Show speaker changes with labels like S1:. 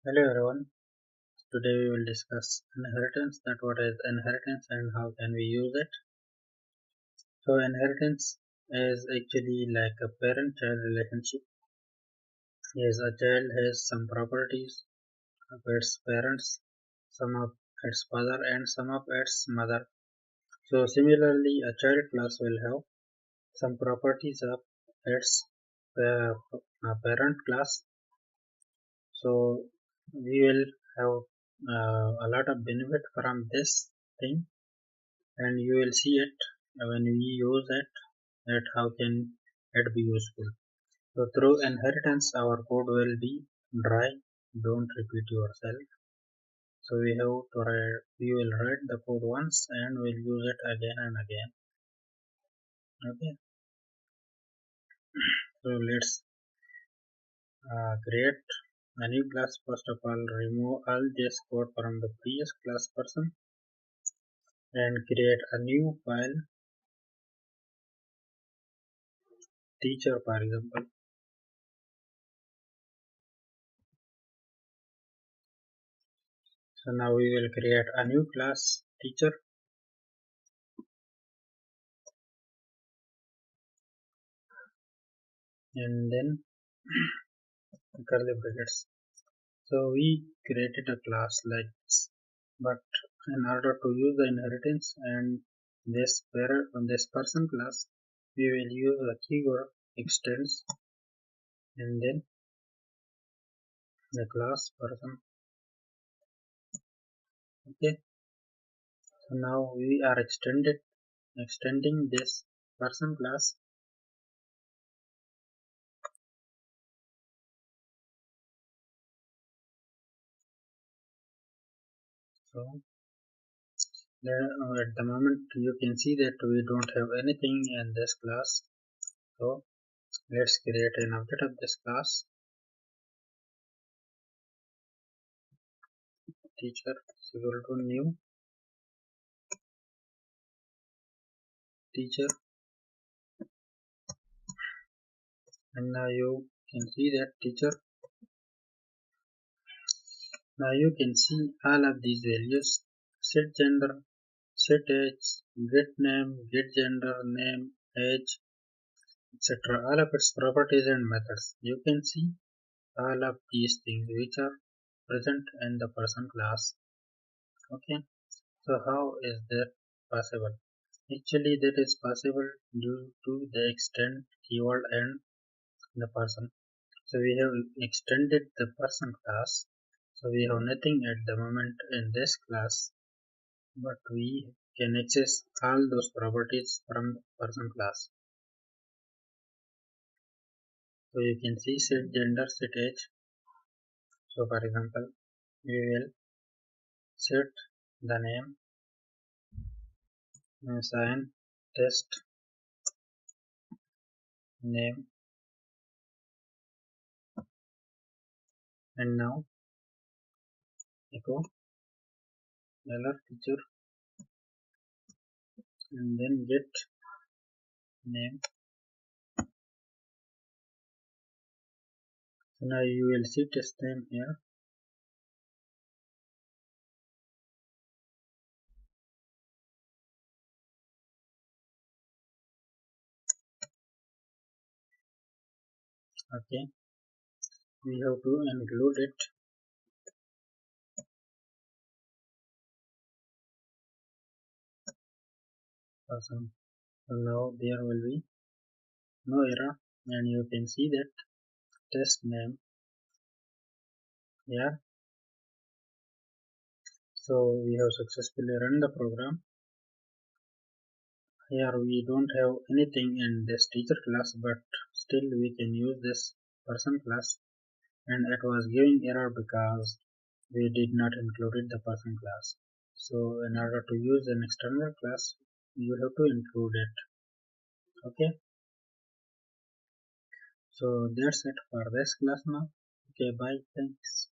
S1: Hello everyone. Today we will discuss inheritance, that what is inheritance and how can we use it. So inheritance is actually like a parent-child relationship. Yes, a child has some properties of its parents, some of its father and some of its mother. So similarly, a child class will have some properties of its parent class. So we will have a lot of benefit from this thing, and you will see it when we use it, that how can it be useful. So through inheritance our code will be dry, don't repeat yourself. So we will write the code once and we'll use it again and again. Okay, so let's create a new class. First of all, remove all this code from the previous class person and create a new file, teacher for example. So now we will create a new class teacher, and then curly brackets. So we created a class like this, but in order to use the inheritance and this person class, we will use the keyword extends and then the class person. Okay, so now we are extending this person class. So at the moment you can see that we don't have anything in this class. So let's create an object of this class, teacher is equal to new teacher, and now you can see that teacher. Now you can see all of these values: set gender, set age, get name, get gender, name, age, etc. All of its properties and methods. You can see all of these things which are present in the person class. Okay, so how is that possible? Actually, that is possible due to the extend keyword and the person. So we have extended the person class. So we have nothing at the moment in this class, but we can access all those properties from the person class. So you can see set gender, set age. So for example, we will set the name, assign test name, and now echo dollar teacher and then get name. So now you will see test name here. Okay, we have to include it. Awesome. So now there will be no error, and you can see that test name here. So we have successfully run the program. Here we don't have anything in this teacher class, but still we can use this person class, and it was giving error because we did not include the person class. So in order to use an external class, you have to include it. Okay, so that's it for this class now. Okay, bye, thanks.